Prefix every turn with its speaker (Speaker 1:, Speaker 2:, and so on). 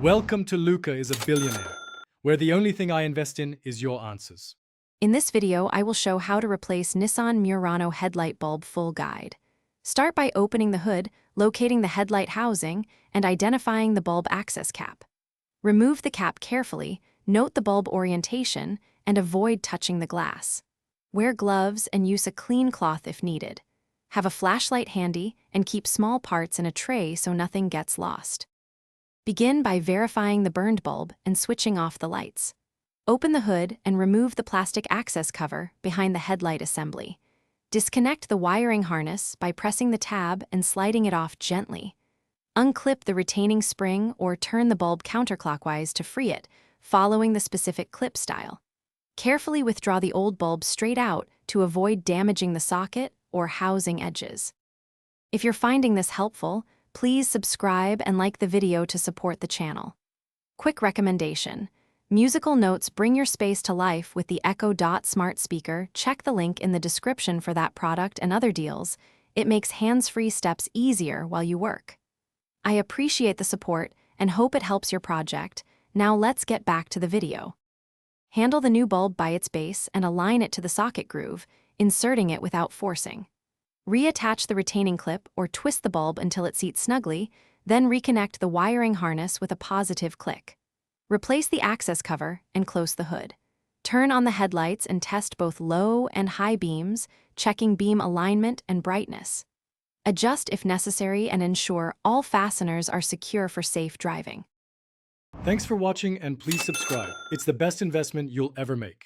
Speaker 1: Welcome to Luca is a Billionaire, where the only thing I invest in is your answers.
Speaker 2: In this video, I will show how to replace Nissan Murano headlight bulb full guide. Start by opening the hood, locating the headlight housing, and identifying the bulb access cap. Remove the cap carefully, note the bulb orientation, and avoid touching the glass. Wear gloves and use a clean cloth if needed. Have a flashlight handy and keep small parts in a tray so nothing gets lost. Begin by verifying the burned bulb and switching off the lights. Open the hood and remove the plastic access cover behind the headlight assembly. Disconnect the wiring harness by pressing the tab and sliding it off gently. Unclip the retaining spring or turn the bulb counterclockwise to free it, following the specific clip style. Carefully withdraw the old bulb straight out to avoid damaging the socket or housing edges. If you're finding this helpful, please subscribe and like the video to support the channel. Quick recommendation: musical notes bring your space to life with the Echo Dot smart speaker. Check the link in the description for that product and other deals. It makes hands-free steps easier while you work. I appreciate the support and hope it helps your project. Now let's get back to the video. Handle the new bulb by its base and align it to the socket groove, inserting it without forcing. Reattach the retaining clip or twist the bulb until it seats snugly, then reconnect the wiring harness with a positive click. Replace the access cover and close the hood. Turn on the headlights and test both low and high beams, checking beam alignment and brightness. Adjust if necessary and ensure all fasteners are secure for safe driving.
Speaker 1: Thanks for watching and please subscribe. It's the best investment you'll ever make.